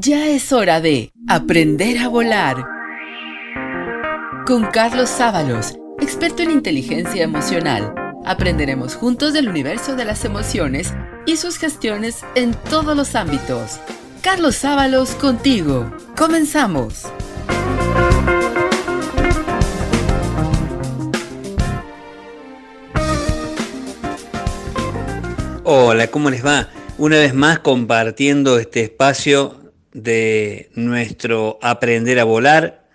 Ya es hora de aprender a volar. Con Carlos Sábalos, experto en inteligencia emocional, aprenderemos juntos del universo de las emociones y sus gestiones en todos los ámbitos. Carlos Sábalos contigo. ¡Comenzamos! Hola, ¿cómo les va? Una vez más compartiendo este espacio de nuestro Aprender a Volar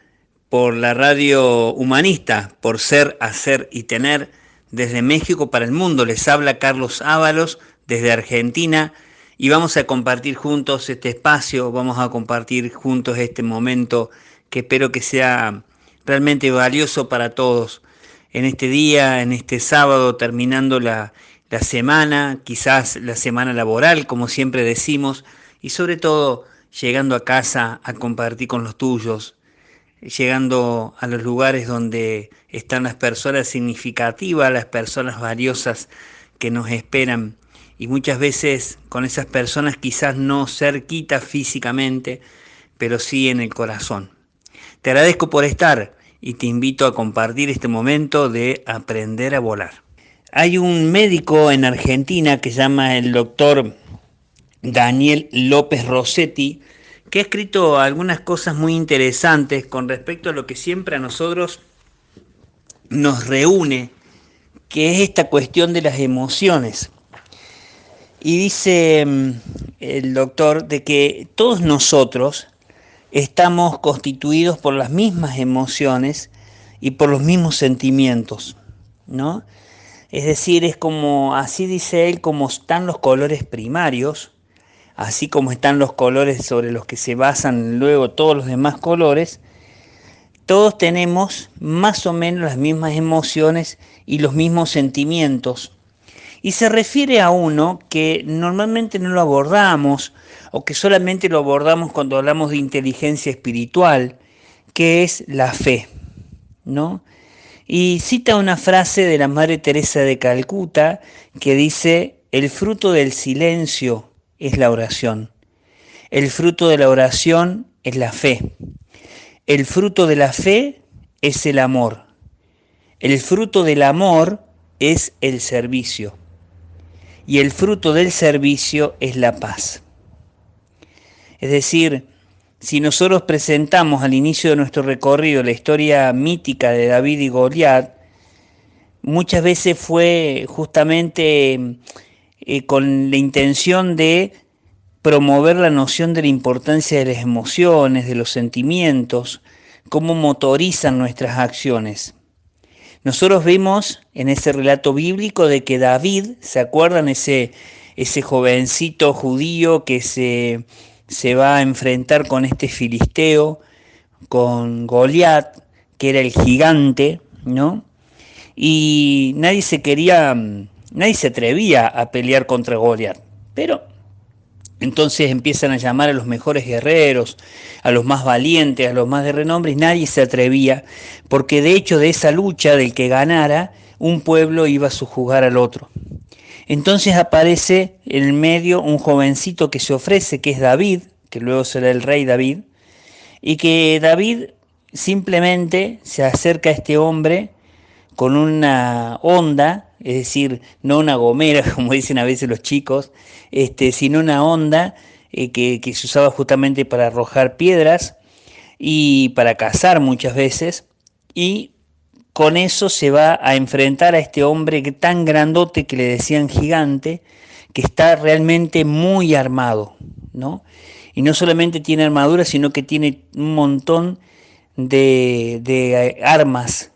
por la radio humanista, por Ser, Hacer y Tener, desde México para el mundo. Les habla Carlos Ábalos desde Argentina y vamos a compartir juntos este espacio, vamos a compartir juntos este momento que espero que sea realmente valioso para todos. En este día, en este sábado, terminando la semana, quizás la semana laboral, como siempre decimos, y sobre todo llegando a casa a compartir con los tuyos, llegando a los lugares donde están las personas significativas, las personas valiosas que nos esperan, y muchas veces con esas personas quizás no cerquita físicamente, pero sí en el corazón. Te agradezco por estar y te invito a compartir este momento de aprender a volar. Hay un médico en Argentina que se llama el doctor Daniel López Rossetti, que ha escrito algunas cosas muy interesantes con respecto a lo que siempre a nosotros nos reúne, que es esta cuestión de las emociones. Y dice el doctor de que todos nosotros estamos constituidos por las mismas emociones y por los mismos sentimientos, ¿no? Es decir, es como, así dice él, como están los colores primarios, así como están los colores sobre los que se basan luego todos los demás colores, todos tenemos más o menos las mismas emociones y los mismos sentimientos. Y se refiere a uno que normalmente no lo abordamos, o que solamente lo abordamos cuando hablamos de inteligencia espiritual, que es la fe, ¿no? Y cita una frase de la Madre Teresa de Calcuta que dice: el fruto del silencio es la oración, el fruto de la oración es la fe, el fruto de la fe es el amor, el fruto del amor es el servicio y el fruto del servicio es la paz. Es decir, si nosotros presentamos al inicio de nuestro recorrido la historia mítica de David y Goliat, muchas veces fue justamente con la intención de promover la noción de la importancia de las emociones, de los sentimientos, cómo motorizan nuestras acciones. Nosotros vimos en ese relato bíblico de que David, ¿se acuerdan? Ese jovencito judío que se va a enfrentar con este filisteo, con Goliat, que era el gigante, ¿no? Y nadie se atrevía a pelear contra Goliat. Pero entonces empiezan a llamar a los mejores guerreros, a los más valientes, a los más de renombre, y nadie se atrevía, porque de hecho de esa lucha del que ganara, un pueblo iba a sujugar al otro. Entonces aparece en el medio un jovencito que se ofrece, que es David, que luego será el rey David, y que David simplemente se acerca a este hombre con una onda, es decir, no una gomera, como dicen a veces los chicos, sino una onda que se usaba justamente para arrojar piedras y para cazar muchas veces, y con eso se va a enfrentar a este hombre tan grandote que le decían gigante, que está realmente muy armado, ¿no? Y no solamente tiene armadura, sino que tiene un montón de armas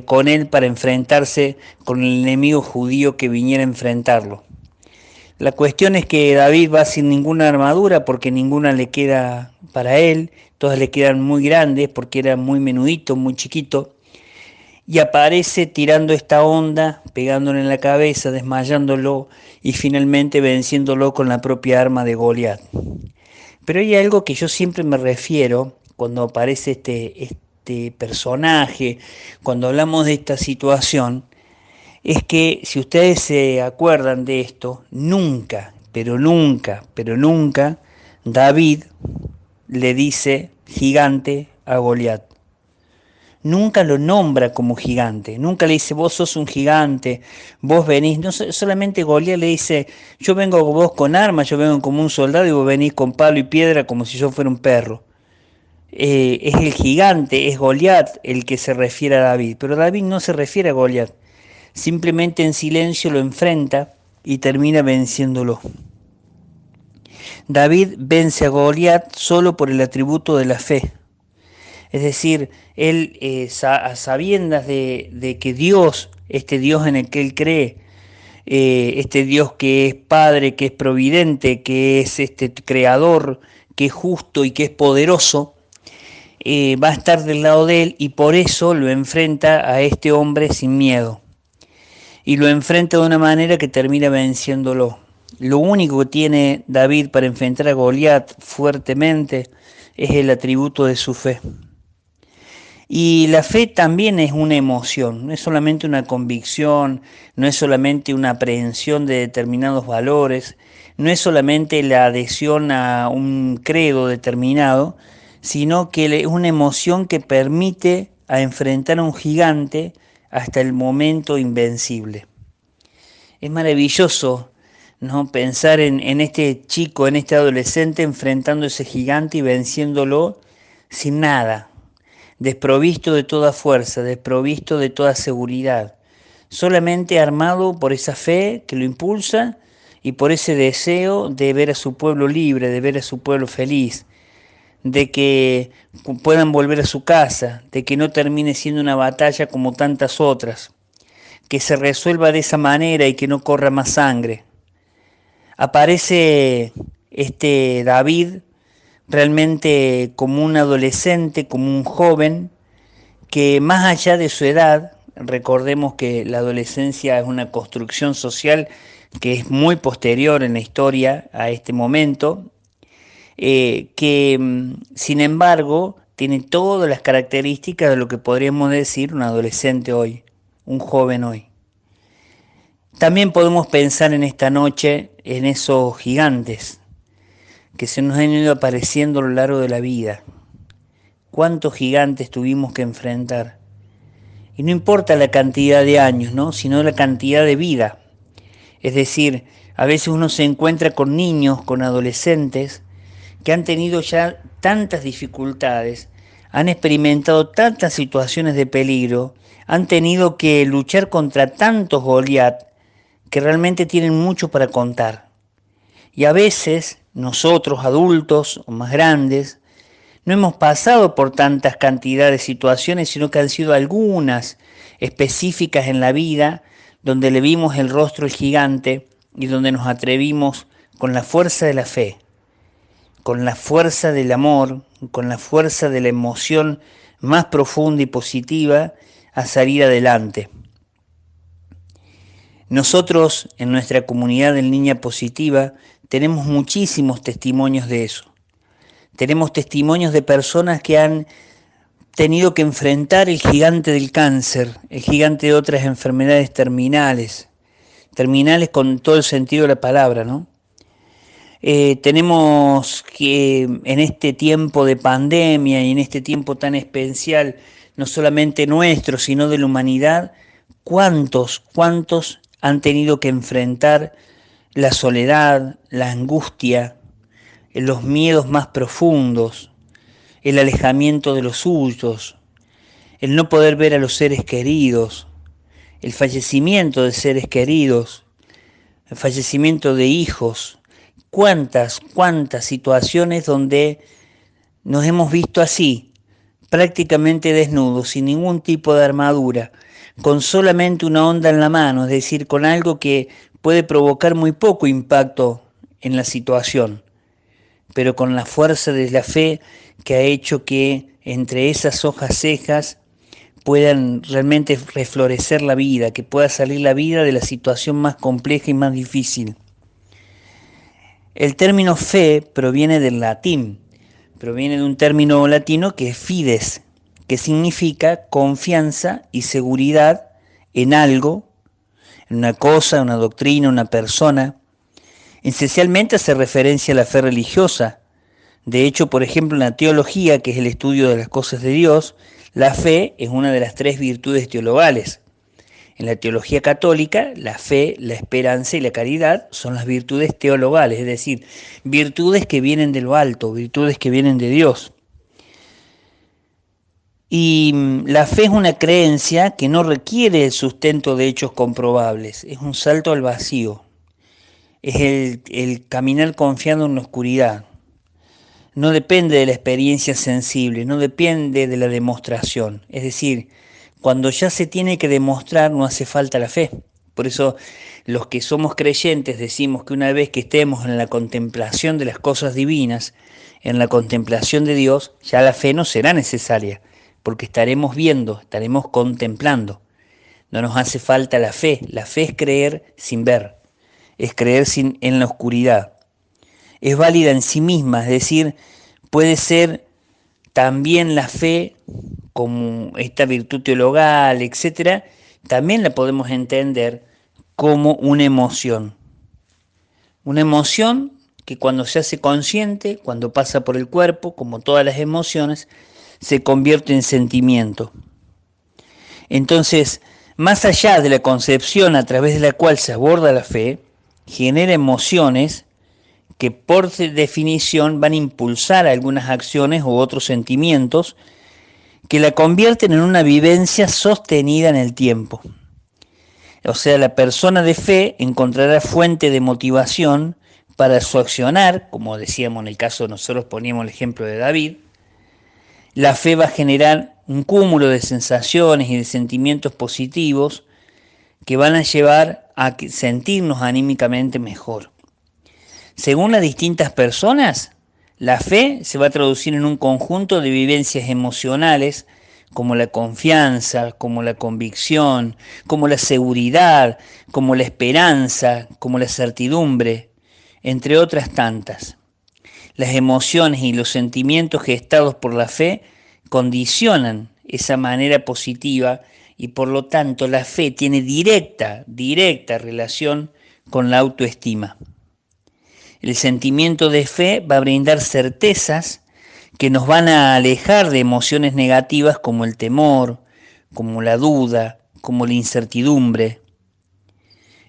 con él para enfrentarse con el enemigo judío que viniera a enfrentarlo. La cuestión es que David va sin ninguna armadura porque ninguna le queda para él, todas le quedan muy grandes porque era muy menudito, muy chiquito, y aparece tirando esta onda, pegándole en la cabeza, desmayándolo y finalmente venciéndolo con la propia arma de Goliat. Pero hay algo que yo siempre me refiero cuando aparece este personaje, cuando hablamos de esta situación, es que si ustedes se acuerdan de esto, nunca, David le dice gigante a Goliat. Nunca lo nombra como gigante, nunca le dice vos sos un gigante, vos venís, no solamente Goliat le dice yo vengo vos con armas, yo vengo como un soldado y vos venís con palo y piedra como si yo fuera un perro. Es el gigante, es Goliat el que se refiere a David, pero David no se refiere a Goliat, simplemente en silencio lo enfrenta y termina venciéndolo. David vence a Goliat solo por el atributo de la fe. Es decir, él a sabiendas de que Dios, este Dios en el que él cree, este Dios que es Padre, que es providente, que es creador, que es justo y que es poderoso, va a estar del lado de él y por eso lo enfrenta a este hombre sin miedo. Y lo enfrenta de una manera que termina venciéndolo. Lo único que tiene David para enfrentar a Goliat fuertemente es el atributo de su fe. Y la fe también es una emoción, no es solamente una convicción, no es solamente una aprehensión de determinados valores, no es solamente la adhesión a un credo determinado, sino que es una emoción que permite a enfrentar a un gigante hasta el momento invencible. Es maravilloso, ¿no?, pensar en este chico, en este adolescente enfrentando a ese gigante y venciéndolo sin nada, desprovisto de toda fuerza, desprovisto de toda seguridad, solamente armado por esa fe que lo impulsa y por ese deseo de ver a su pueblo libre, de ver a su pueblo feliz, de que puedan volver a su casa, de que no termine siendo una batalla como tantas otras, que se resuelva de esa manera y que no corra más sangre. Aparece David realmente como un adolescente, como un joven, que más allá de su edad, recordemos que la adolescencia es una construcción social que es muy posterior en la historia a este momento, que sin embargo tiene todas las características de lo que podríamos decir un adolescente hoy, un joven hoy. También podemos pensar en esta noche en esos gigantes que se nos han ido apareciendo a lo largo de la vida. ¿Cuántos gigantes tuvimos que enfrentar? Y no importa la cantidad de años, ¿no?, sino la cantidad de vida. Es decir, a veces uno se encuentra con niños, con adolescentes, que han tenido ya tantas dificultades, han experimentado tantas situaciones de peligro, han tenido que luchar contra tantos Goliat, que realmente tienen mucho para contar. Y a veces nosotros, adultos o más grandes, no hemos pasado por tantas cantidades de situaciones, sino que han sido algunas específicas en la vida, donde le vimos el rostro al gigante y donde nos atrevimos con la fuerza de la fe, con la fuerza del amor, con la fuerza de la emoción más profunda y positiva a salir adelante. Nosotros en nuestra comunidad de Niña Positiva tenemos muchísimos testimonios de eso. Tenemos testimonios de personas que han tenido que enfrentar el gigante del cáncer, el gigante de otras enfermedades terminales con todo el sentido de la palabra, ¿no? Tenemos que en este tiempo de pandemia y en este tiempo tan especial, no solamente nuestro, sino de la humanidad, ¿cuántos han tenido que enfrentar la soledad, la angustia, los miedos más profundos, el alejamiento de los suyos, el no poder ver a los seres queridos, el fallecimiento de seres queridos, el fallecimiento de hijos? ¿Cuántas situaciones donde nos hemos visto así, prácticamente desnudos, sin ningún tipo de armadura, con solamente una onda en la mano, es decir, con algo que puede provocar muy poco impacto en la situación, pero con la fuerza de la fe que ha hecho que entre esas hojas secas puedan realmente reflorecer la vida, que pueda salir la vida de la situación más compleja y más difícil. El término fe proviene del latín, proviene de un término latino que es fides, que significa confianza y seguridad en algo, en una cosa, una doctrina, una persona. Esencialmente hace referencia a la fe religiosa, De hecho, por ejemplo, en la teología, que es el estudio de las cosas de Dios, la fe es una de las 3 virtudes teologales. En la teología católica, la fe, la esperanza y la caridad son las virtudes teologales, es decir, virtudes que vienen de lo alto, virtudes que vienen de Dios. Y la fe es una creencia que no requiere el sustento de hechos comprobables, es un salto al vacío, es el caminar confiando en la oscuridad. No depende de la experiencia sensible, no depende de la demostración. Es decir, cuando ya se tiene que demostrar no hace falta la fe. Por eso los que somos creyentes decimos que una vez que estemos en la contemplación de las cosas divinas, en la contemplación de Dios, ya la fe no será necesaria, porque estaremos viendo, estaremos contemplando. No nos hace falta la fe es creer sin ver, es creer en la oscuridad. Es válida en sí misma, es decir, puede ser también la fe como esta virtud teologal, etcétera, también la podemos entender como una emoción. Una emoción que cuando se hace consciente, cuando pasa por el cuerpo, como todas las emociones, se convierte en sentimiento. Entonces, más allá de la concepción a través de la cual se aborda la fe, genera emociones que por definición van a impulsar algunas acciones u otros sentimientos que la convierten en una vivencia sostenida en el tiempo. O sea, la persona de fe encontrará fuente de motivación para su accionar, como decíamos en el caso, nosotros poníamos el ejemplo de David. La fe va a generar un cúmulo de sensaciones y de sentimientos positivos que van a llevar a sentirnos anímicamente mejor. Según las distintas personas, la fe se va a traducir en un conjunto de vivencias emocionales como la confianza, como la convicción, como la seguridad, como la esperanza, como la certidumbre, entre otras tantas. Las emociones y los sentimientos gestados por la fe condicionan esa manera positiva y por lo tanto la fe tiene directa relación con la autoestima. El sentimiento de fe va a brindar certezas que nos van a alejar de emociones negativas como el temor, como la duda, como la incertidumbre.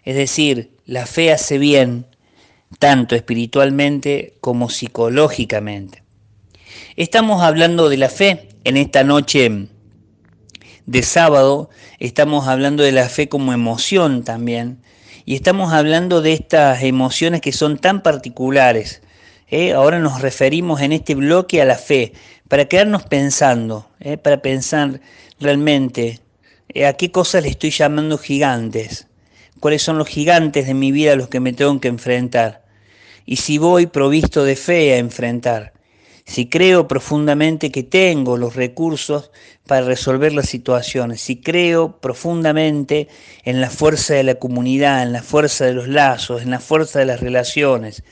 Es decir, la fe hace bien tanto espiritualmente como psicológicamente. Estamos hablando de la fe en esta noche de sábado, estamos hablando de la fe como emoción también. Y estamos hablando de estas emociones que son tan particulares. Ahora nos referimos en este bloque a la fe, para quedarnos pensando, para pensar realmente a qué cosas le estoy llamando gigantes, cuáles son los gigantes de mi vida a los que me tengo que enfrentar, y si voy provisto de fe a enfrentar, si creo profundamente que tengo los recursos para resolver las situaciones, si creo profundamente en la fuerza de la comunidad, en la fuerza de los lazos, en la fuerza de las relaciones,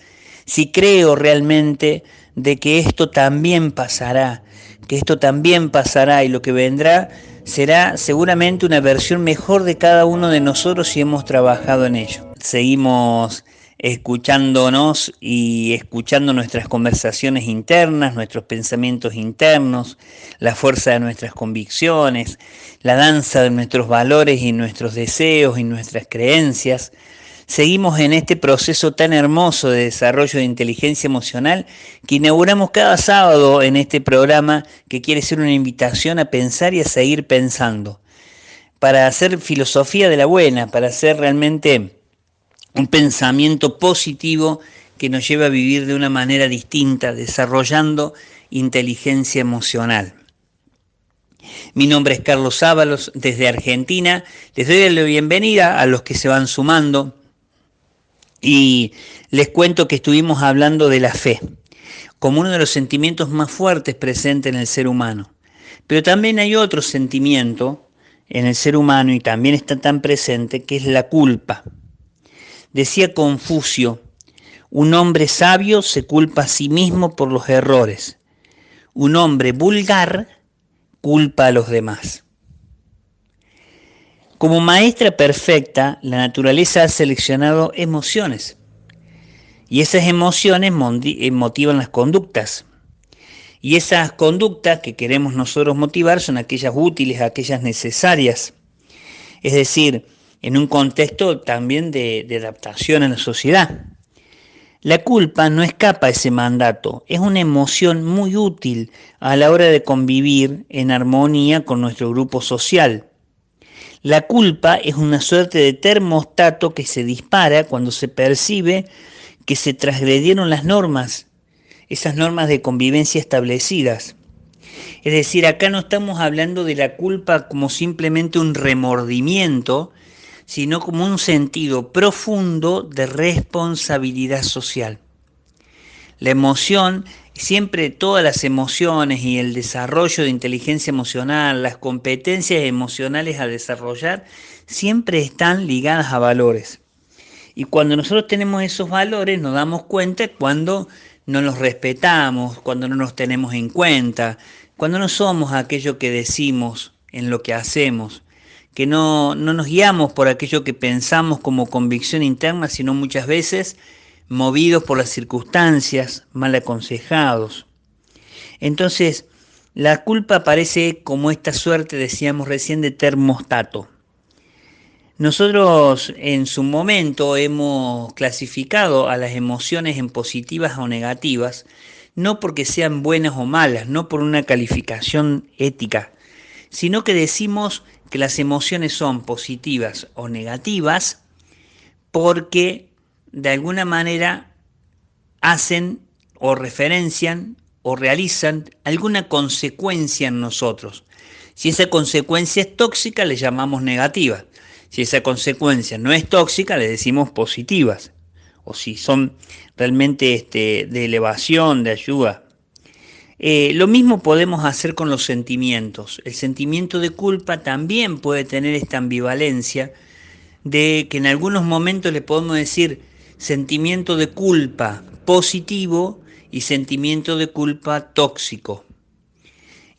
si creo realmente de que esto también pasará, y lo que vendrá será seguramente una versión mejor de cada uno de nosotros si hemos trabajado en ello. Seguimos escuchándonos y escuchando nuestras conversaciones internas, nuestros pensamientos internos, la fuerza de nuestras convicciones, la danza de nuestros valores y nuestros deseos y nuestras creencias. Seguimos en este proceso tan hermoso de desarrollo de inteligencia emocional que inauguramos cada sábado en este programa, que quiere ser una invitación a pensar y a seguir pensando, para hacer filosofía de la buena, para hacer realmente un pensamiento positivo que nos lleva a vivir de una manera distinta, desarrollando inteligencia emocional. Mi nombre es Carlos Ábalos, desde Argentina. Les doy la bienvenida a los que se van sumando y les cuento que estuvimos hablando de la fe como uno de los sentimientos más fuertes presentes en el ser humano. Pero también hay otro sentimiento en el ser humano y también está tan presente, que es la culpa. Decía Confucio: un hombre sabio se culpa a sí mismo por los errores. Un hombre vulgar culpa a los demás. Como maestra perfecta, la naturaleza ha seleccionado emociones. Y esas emociones motivan las conductas. Y esas conductas que queremos nosotros motivar son aquellas útiles, aquellas necesarias. Es decir, en un contexto también de adaptación a la sociedad. La culpa no escapa a ese mandato, es una emoción muy útil a la hora de convivir en armonía con nuestro grupo social. La culpa es una suerte de termostato que se dispara cuando se percibe que se transgredieron las normas, esas normas de convivencia establecidas. Es decir, acá no estamos hablando de la culpa como simplemente un remordimiento, sino como un sentido profundo de responsabilidad social. La emoción, siempre todas las emociones y el desarrollo de inteligencia emocional, las competencias emocionales a desarrollar, siempre están ligadas a valores. Y cuando nosotros tenemos esos valores nos damos cuenta cuando no los respetamos, cuando no nos tenemos en cuenta, cuando no somos aquello que decimos en lo que hacemos, que no nos guiamos por aquello que pensamos como convicción interna, sino muchas veces movidos por las circunstancias, mal aconsejados. Entonces, la culpa aparece como esta suerte, decíamos recién, de termostato. Nosotros en su momento hemos clasificado a las emociones en positivas o negativas, no porque sean buenas o malas, no por una calificación ética, sino que decimos que las emociones son positivas o negativas porque de alguna manera hacen o referencian o realizan alguna consecuencia en nosotros. Si esa consecuencia es tóxica, le llamamos negativa. Si esa consecuencia no es tóxica, le decimos positivas. O si son realmente de elevación, de ayuda. Lo mismo podemos hacer con los sentimientos. El sentimiento de culpa también puede tener esta ambivalencia de que en algunos momentos le podemos decir sentimiento de culpa positivo y sentimiento de culpa tóxico.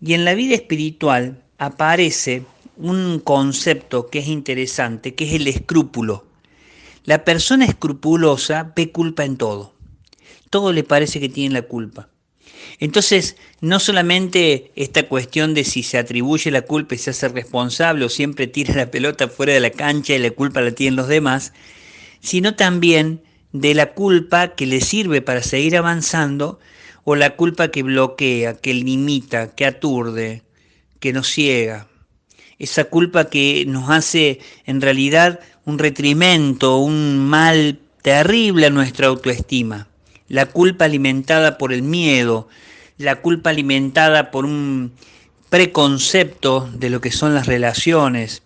Y en la vida espiritual aparece un concepto que es interesante, que es el escrúpulo. La persona escrupulosa ve culpa en todo. Todo le parece que tiene la culpa. Entonces, no solamente esta cuestión de si se atribuye la culpa y se hace responsable o siempre tira la pelota fuera de la cancha y la culpa la tienen los demás, sino también de la culpa que le sirve para seguir avanzando o la culpa que bloquea, que limita, que aturde, que nos ciega. Esa culpa que nos hace en realidad un detrimento, un mal terrible a nuestra autoestima. La culpa alimentada por el miedo, la culpa alimentada por un preconcepto de lo que son las relaciones.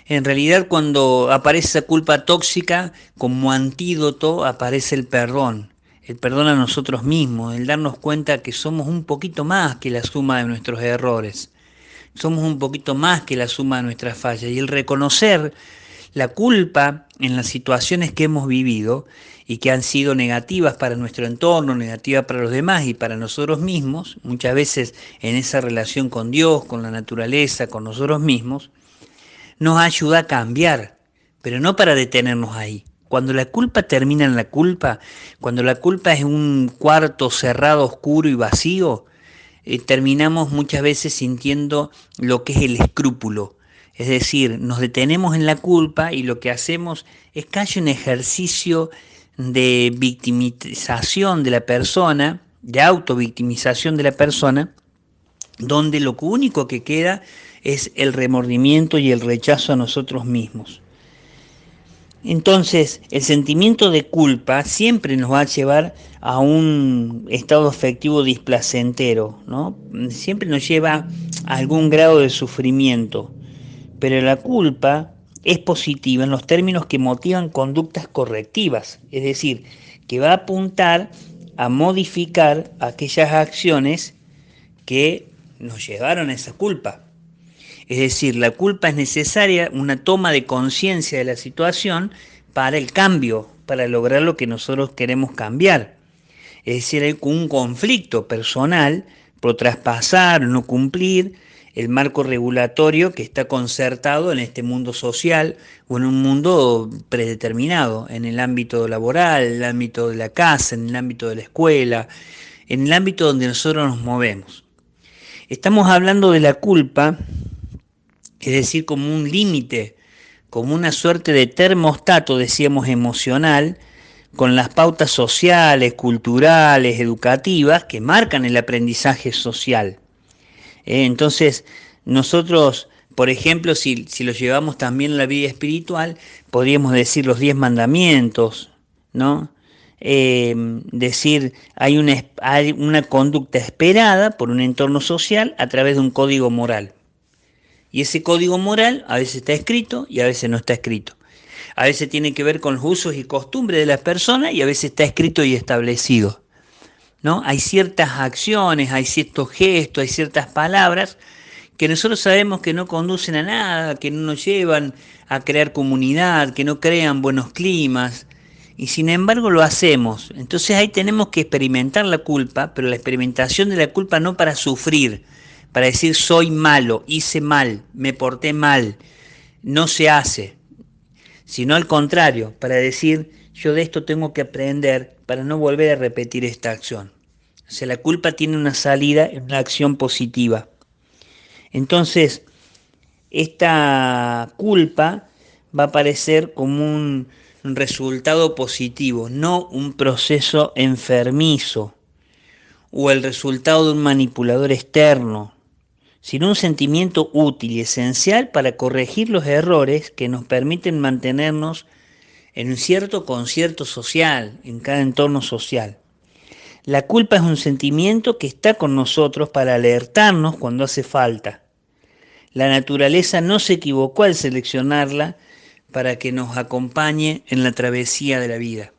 En realidad, cuando aparece esa culpa tóxica, como antídoto aparece el perdón a nosotros mismos, el darnos cuenta que somos un poquito más que la suma de nuestros errores, somos un poquito más que la suma de nuestras fallas, y el reconocer la culpa en las situaciones que hemos vivido y que han sido negativas para nuestro entorno, negativas para los demás y para nosotros mismos, muchas veces en esa relación con Dios, con la naturaleza, con nosotros mismos, nos ayuda a cambiar, pero no para detenernos ahí. Cuando la culpa termina en la culpa, cuando la culpa es un cuarto cerrado, oscuro y vacío, terminamos muchas veces sintiendo lo que es el escrúpulo. Es decir, nos detenemos en la culpa y lo que hacemos es casi un ejercicio de victimización de la persona, de autovictimización de la persona, donde lo único que queda es el remordimiento y el rechazo a nosotros mismos. Entonces, el sentimiento de culpa siempre nos va a llevar a un estado afectivo displacentero, ¿no? Siempre nos lleva a algún grado de sufrimiento, pero la culpa es positiva en los términos que motivan conductas correctivas, es decir, que va a apuntar a modificar aquellas acciones que nos llevaron a esa culpa. Es decir, la culpa es necesaria, una toma de conciencia de la situación para el cambio, para lograr lo que nosotros queremos cambiar. Es decir, hay un conflicto personal por traspasar o no cumplir el marco regulatorio que está concertado en este mundo social o en un mundo predeterminado, en el ámbito laboral, en el ámbito de la casa, en el ámbito de la escuela, en el ámbito donde nosotros nos movemos. Estamos hablando de la culpa, es decir, como un límite, como una suerte de termostato, decíamos, emocional, con las pautas sociales, culturales, educativas, que marcan el aprendizaje social. Entonces, nosotros, por ejemplo, si lo llevamos también a la vida espiritual, podríamos decir los 10 mandamientos, ¿no? Decir, hay una conducta esperada por un entorno social a través de un código moral. Y ese código moral a veces está escrito y a veces no está escrito. A veces tiene que ver con los usos y costumbres de las personas y a veces está escrito y establecido, ¿no? Hay ciertas acciones, hay ciertos gestos, hay ciertas palabras que nosotros sabemos que no conducen a nada, que no nos llevan a crear comunidad, que no crean buenos climas, y sin embargo lo hacemos. Entonces ahí tenemos que experimentar la culpa, pero la experimentación de la culpa no para sufrir, para decir soy malo, hice mal, me porté mal, no se hace, sino al contrario, para decir yo de esto tengo que aprender para no volver a repetir esta acción. O sea, la culpa tiene una salida en una acción positiva. Entonces, esta culpa va a aparecer como un resultado positivo, no un proceso enfermizo o el resultado de un manipulador externo, sino un sentimiento útil y esencial para corregir los errores que nos permiten mantenernos en un cierto concierto social, en cada entorno social. La culpa es un sentimiento que está con nosotros para alertarnos cuando hace falta. La naturaleza no se equivocó al seleccionarla para que nos acompañe en la travesía de la vida.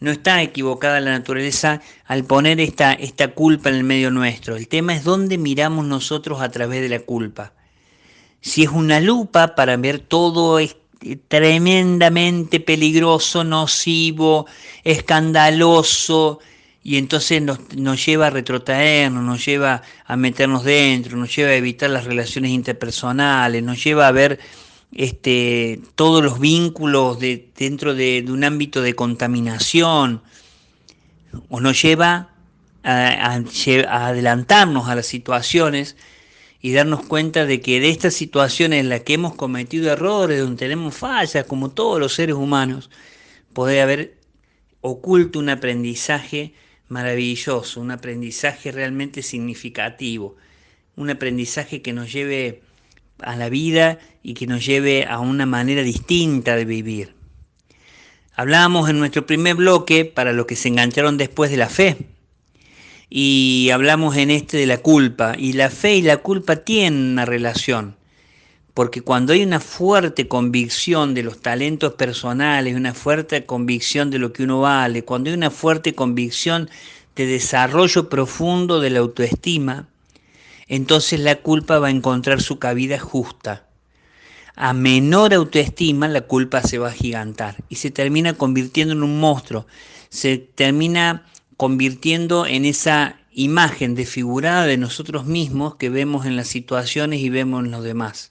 No está equivocada la naturaleza al poner esta culpa en el medio nuestro. El tema es dónde miramos nosotros a través de la culpa. Si es una lupa para ver todo tremendamente peligroso, nocivo, escandaloso, y entonces nos lleva a retrotraernos, nos lleva a meternos dentro, nos lleva a evitar las relaciones interpersonales, nos lleva a ver todos los vínculos dentro de un ámbito de contaminación, o nos lleva a adelantarnos a las situaciones y darnos cuenta de que de estas situaciones en las que hemos cometido errores, donde tenemos fallas, como todos los seres humanos, puede haber oculto un aprendizaje maravilloso, un aprendizaje realmente significativo, un aprendizaje que nos lleve a la vida y que nos lleve a una manera distinta de vivir. Hablábamos en nuestro primer bloque, para los que se engancharon después, de la fe, y hablamos en de la culpa, y la fe y la culpa tienen una relación, porque cuando hay una fuerte convicción de los talentos personales, una fuerte convicción de lo que uno vale, cuando hay una fuerte convicción de desarrollo profundo de la autoestima, entonces la culpa va a encontrar su cabida justa. A menor autoestima, la culpa se va a agigantar y se termina convirtiendo en un monstruo, se termina convirtiendo en esa imagen desfigurada de nosotros mismos que vemos en las situaciones y vemos en los demás.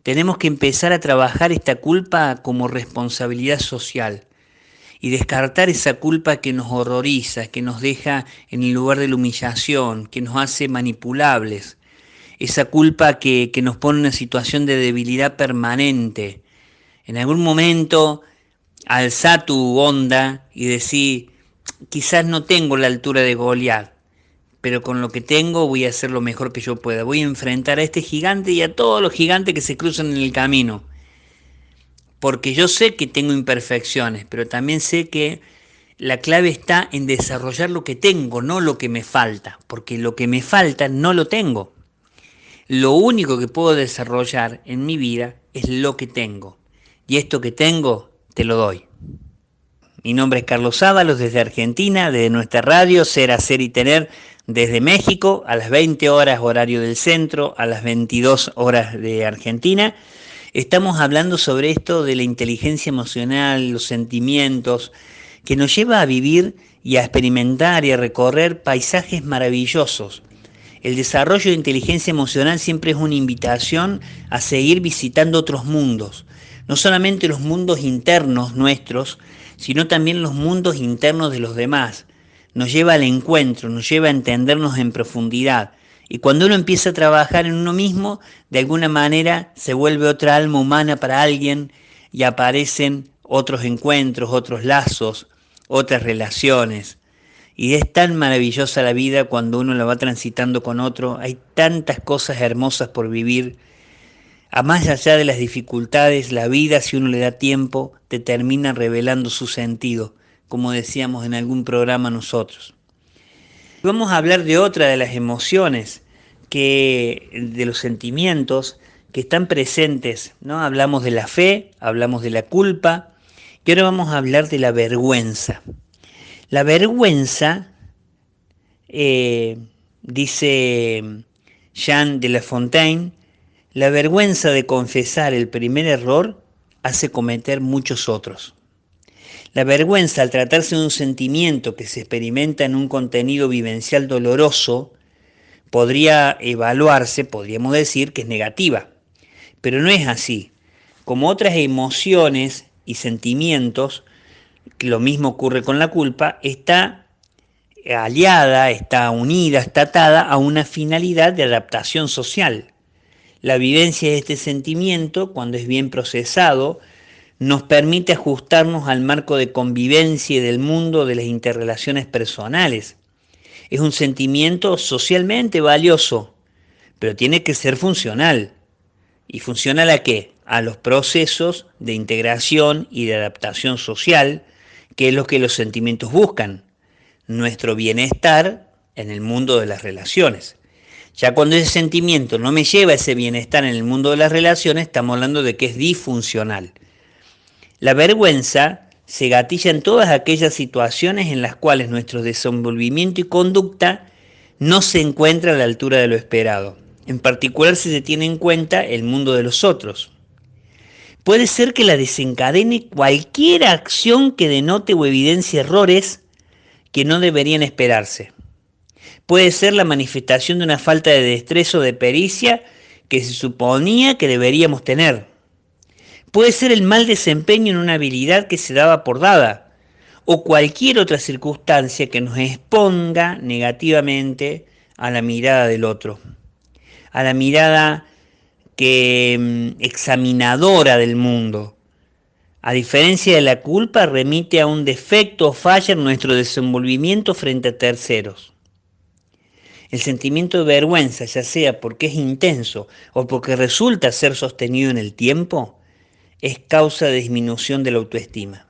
Tenemos que empezar a trabajar esta culpa como responsabilidad social y descartar esa culpa que nos horroriza, que nos deja en el lugar de la humillación, que nos hace manipulables, esa culpa que nos pone en una situación de debilidad permanente. En algún momento alza tu onda y decir, quizás no tengo la altura de Goliat, pero con lo que tengo voy a hacer lo mejor que yo pueda. Voy a enfrentar a este gigante y a todos los gigantes que se cruzan en el camino. Porque yo sé que tengo imperfecciones, pero también sé que la clave está en desarrollar lo que tengo, no lo que me falta. Porque lo que me falta no lo tengo. Lo único que puedo desarrollar en mi vida es lo que tengo. Y esto que tengo, te lo doy. Mi nombre es Carlos Ábalos, desde Argentina, desde nuestra radio Ser, Hacer y Tener, desde México, a las 20 horas horario del centro, a las 22 horas de Argentina. Estamos hablando sobre esto de la inteligencia emocional, los sentimientos, que nos lleva a vivir y a experimentar y a recorrer paisajes maravillosos. El desarrollo de inteligencia emocional siempre es una invitación a seguir visitando otros mundos, no solamente los mundos internos nuestros, sino también los mundos internos de los demás. nos lleva al encuentro, nos lleva a entendernos en profundidad. Y cuando uno empieza a trabajar en uno mismo, de alguna manera se vuelve otra alma humana para alguien y aparecen otros encuentros, otros lazos, otras relaciones. Y es tan maravillosa la vida cuando uno la va transitando con otro. Hay tantas cosas hermosas por vivir. A más allá de las dificultades, la vida, si uno le da tiempo, te termina revelando su sentido, como decíamos en algún programa nosotros. Vamos a hablar de otra de las emociones, de los sentimientos que están presentes, ¿no? Hablamos de la fe, hablamos de la culpa, y ahora vamos a hablar de la vergüenza. La vergüenza, dice Jean de La Fontaine, la vergüenza de confesar el primer error hace cometer muchos otros. La vergüenza, al tratarse de un sentimiento que se experimenta en un contenido vivencial doloroso, podría evaluarse, podríamos decir, que es negativa. Pero no es así. Como otras emociones y sentimientos, lo mismo ocurre con la culpa, está aliada, está unida, está atada a una finalidad de adaptación social. La vivencia de este sentimiento, cuando es bien procesado, nos permite ajustarnos al marco de convivencia y del mundo de las interrelaciones personales. Es un sentimiento socialmente valioso, pero tiene que ser funcional. ¿Y funcional a qué? A los procesos de integración y de adaptación social, que es lo que los sentimientos buscan, nuestro bienestar en el mundo de las relaciones. Ya cuando ese sentimiento no me lleva a ese bienestar en el mundo de las relaciones, estamos hablando de que es disfuncional. La vergüenza se gatilla en todas aquellas situaciones en las cuales nuestro desenvolvimiento y conducta no se encuentra a la altura de lo esperado. En particular si se tiene en cuenta el mundo de los otros. Puede ser que la desencadene cualquier acción que denote o evidencie errores que no deberían esperarse. Puede ser la manifestación de una falta de destreza o de pericia que se suponía que deberíamos tener. Puede ser el mal desempeño en una habilidad que se daba por dada, o cualquier otra circunstancia que nos exponga negativamente a la mirada del otro, a la mirada examinadora del mundo. A diferencia de la culpa, remite a un defecto o falla en nuestro desenvolvimiento frente a terceros. El sentimiento de vergüenza, ya sea porque es intenso o porque resulta ser sostenido en el tiempo, es causa de disminución de la autoestima.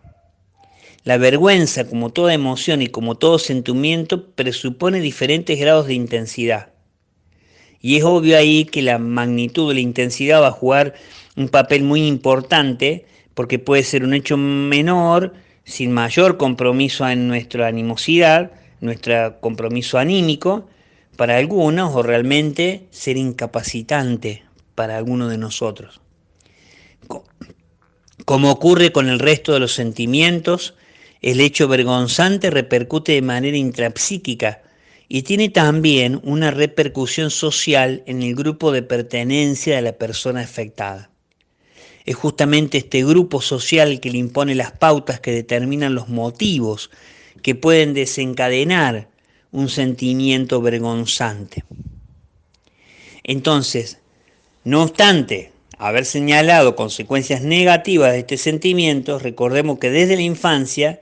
La vergüenza, como toda emoción y como todo sentimiento, presupone diferentes grados de intensidad. Y es obvio ahí que la magnitud de la intensidad va a jugar un papel muy importante, porque puede ser un hecho menor, sin mayor compromiso en nuestra animosidad, nuestro compromiso anímico, para algunos, o realmente ser incapacitante para algunos de nosotros. Como ocurre con el resto de los sentimientos, el hecho vergonzante repercute de manera intrapsíquica y tiene también una repercusión social en el grupo de pertenencia de la persona afectada. Es justamente este grupo social que le impone las pautas que determinan los motivos que pueden desencadenar un sentimiento vergonzante. Entonces, no obstante haber señalado consecuencias negativas de este sentimiento, recordemos que desde la infancia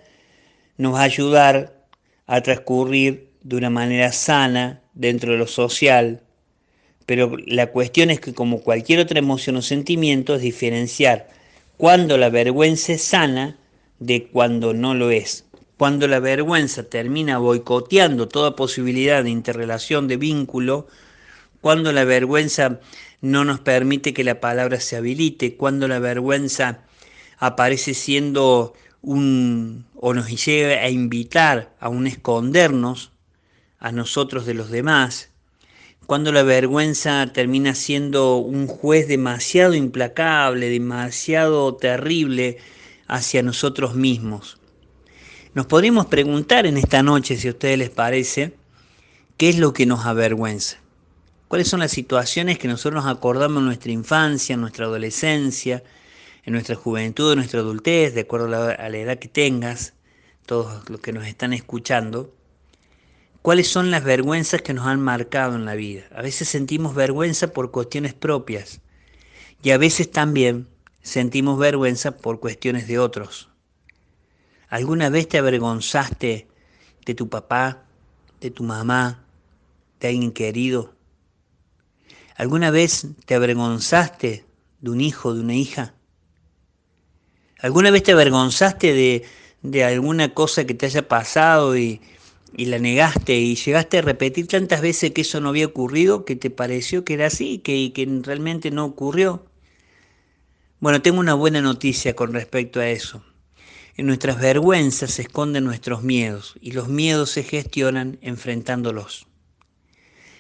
nos va a ayudar a transcurrir de una manera sana dentro de lo social, pero la cuestión es que, como cualquier otra emoción o sentimiento, es diferenciar cuando la vergüenza es sana de cuando no lo es. Cuando la vergüenza termina boicoteando toda posibilidad de interrelación, de vínculo, cuando la vergüenza no nos permite que la palabra se habilite, cuando la vergüenza aparece siendo o nos llega a invitar a un escondernos a nosotros de los demás, cuando la vergüenza termina siendo un juez demasiado implacable, demasiado terrible hacia nosotros mismos. Nos podríamos preguntar en esta noche, si a ustedes les parece, ¿qué es lo que nos avergüenza? ¿Cuáles son las situaciones que nosotros nos acordamos en nuestra infancia, en nuestra adolescencia, en nuestra juventud, en nuestra adultez, de acuerdo a la edad que tengas, todos los que nos están escuchando? ¿Cuáles son las vergüenzas que nos han marcado en la vida? A veces sentimos vergüenza por cuestiones propias y a veces también sentimos vergüenza por cuestiones de otros. ¿Alguna vez te avergonzaste de tu papá, de tu mamá, de alguien querido? ¿Alguna vez te avergonzaste de un hijo, de una hija? ¿Alguna vez te avergonzaste de alguna cosa que te haya pasado y la negaste y llegaste a repetir tantas veces que eso no había ocurrido, que te pareció que era así, que realmente no ocurrió? Bueno, tengo una buena noticia con respecto a eso. En nuestras vergüenzas se esconden nuestros miedos y los miedos se gestionan enfrentándolos.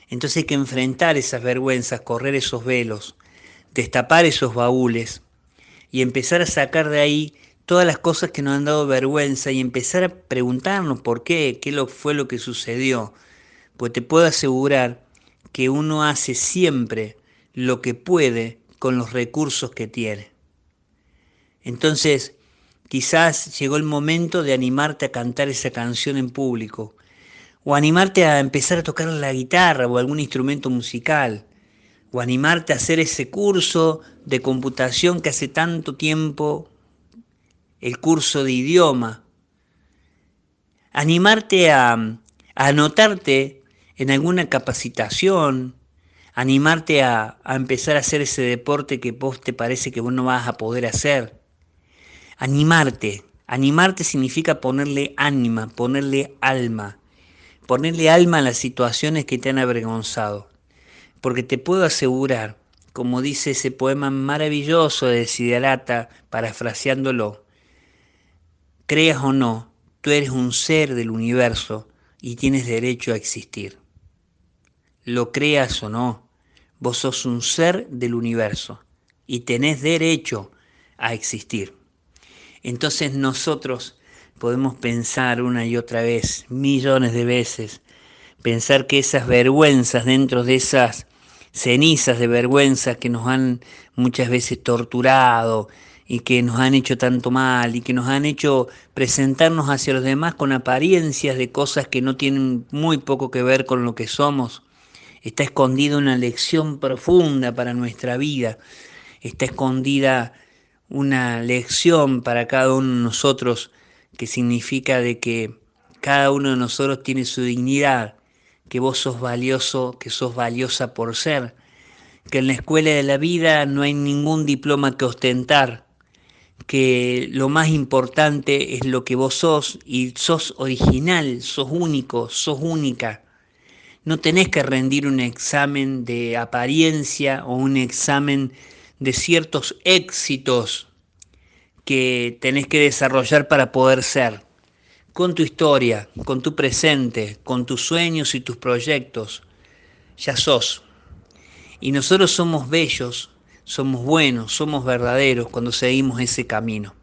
Entonces hay que enfrentar esas vergüenzas, correr esos velos, destapar esos baúles y empezar a sacar de ahí todas las cosas que nos han dado vergüenza y empezar a preguntarnos por qué fue lo que sucedió. Pues te puedo asegurar que uno hace siempre lo que puede con los recursos que tiene. Entonces, quizás llegó el momento de animarte a cantar esa canción en público, o animarte a empezar a tocar la guitarra o algún instrumento musical, o animarte a hacer ese curso de computación que hace tanto tiempo, el curso de idioma. Animarte a anotarte en alguna capacitación, animarte a empezar a hacer ese deporte que vos te parece que vos no vas a poder hacer. Animarte significa ponerle ánima, ponerle alma a las situaciones que te han avergonzado. Porque te puedo asegurar, como dice ese poema maravilloso de Desiderata, parafraseándolo, creas o no, tú eres un ser del universo y tienes derecho a existir. Lo creas o no, vos sos un ser del universo y tenés derecho a existir. Entonces nosotros podemos pensar una y otra vez, millones de veces, pensar que esas vergüenzas, dentro de esas cenizas de vergüenza que nos han muchas veces torturado y que nos han hecho tanto mal y que nos han hecho presentarnos hacia los demás con apariencias de cosas que no tienen muy poco que ver con lo que somos, está escondida una lección profunda para nuestra vida, está escondida una lección para cada uno de nosotros, que significa de que cada uno de nosotros tiene su dignidad, que vos sos valioso, que sos valiosa por ser, que en la escuela de la vida no hay ningún diploma que ostentar, que lo más importante es lo que vos sos y sos original, sos único, sos única. No tenés que rendir un examen de apariencia o un examen de ciertos éxitos que tenés que desarrollar para poder ser. Con tu historia, con tu presente, con tus sueños y tus proyectos, ya sos. Y nosotros somos bellos, somos buenos, somos verdaderos cuando seguimos ese camino.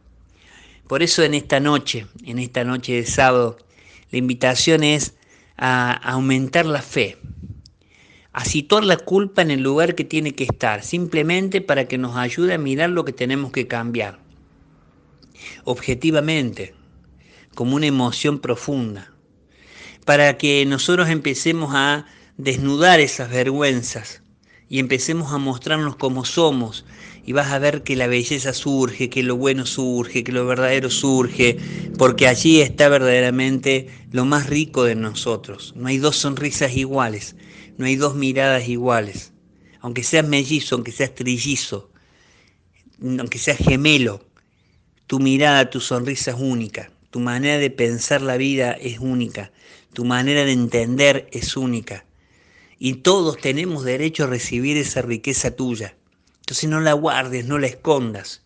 Por eso en esta noche de sábado, la invitación es a aumentar la fe, a situar la culpa en el lugar que tiene que estar, simplemente para que nos ayude a mirar lo que tenemos que cambiar, objetivamente, como una emoción profunda, para que nosotros empecemos a desnudar esas vergüenzas y empecemos a mostrarnos como somos, y vas a ver que la belleza surge, que lo bueno surge, que lo verdadero surge, porque allí está verdaderamente lo más rico de nosotros. No hay dos sonrisas iguales, no hay dos miradas iguales. Aunque seas mellizo, aunque seas trillizo, aunque seas gemelo, tu mirada, tu sonrisa es única, tu manera de pensar la vida es única, tu manera de entender es única. Y todos tenemos derecho a recibir esa riqueza tuya. Entonces no la guardes, no la escondas.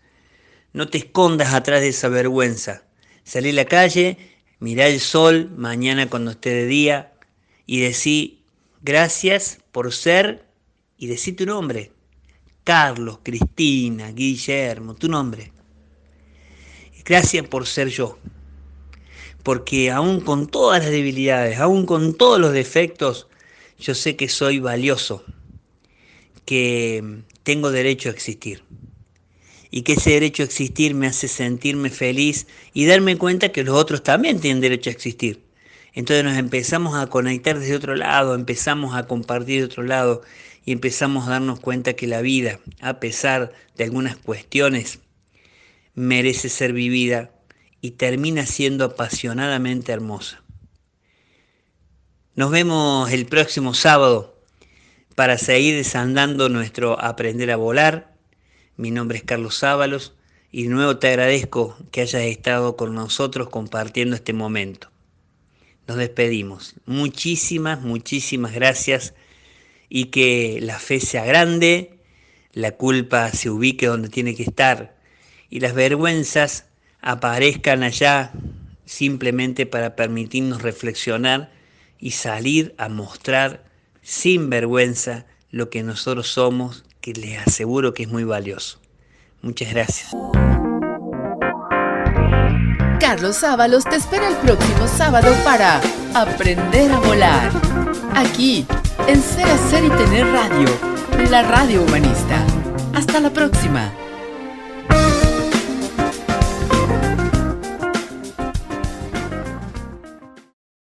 No te escondas atrás de esa vergüenza. Salí a la calle, mirá el sol mañana cuando esté de día y decí gracias por ser, y decí tu nombre. Carlos, Cristina, Guillermo, tu nombre. Gracias por ser yo. Porque aún con todas las debilidades, aún con todos los defectos, yo sé que soy valioso, que tengo derecho a existir. Y que ese derecho a existir me hace sentirme feliz y darme cuenta que los otros también tienen derecho a existir. Entonces nos empezamos a conectar desde otro lado, empezamos a compartir de otro lado y empezamos a darnos cuenta que la vida, a pesar de algunas cuestiones, merece ser vivida y termina siendo apasionadamente hermosa. Nos vemos el próximo sábado para seguir desandando nuestro aprender a volar. Mi nombre es Carlos Ábalos y de nuevo te agradezco que hayas estado con nosotros compartiendo este momento. Nos despedimos. Muchísimas gracias y que la fe sea grande, la culpa se ubique donde tiene que estar y las vergüenzas aparezcan allá simplemente para permitirnos reflexionar y salir a mostrar sin vergüenza lo que nosotros somos, que les aseguro que es muy valioso. Muchas gracias. Carlos Ábalos te espera el próximo sábado para Aprender a Volar. Aquí, en Ser, Hacer y Tener Radio, la radio humanista. Hasta la próxima.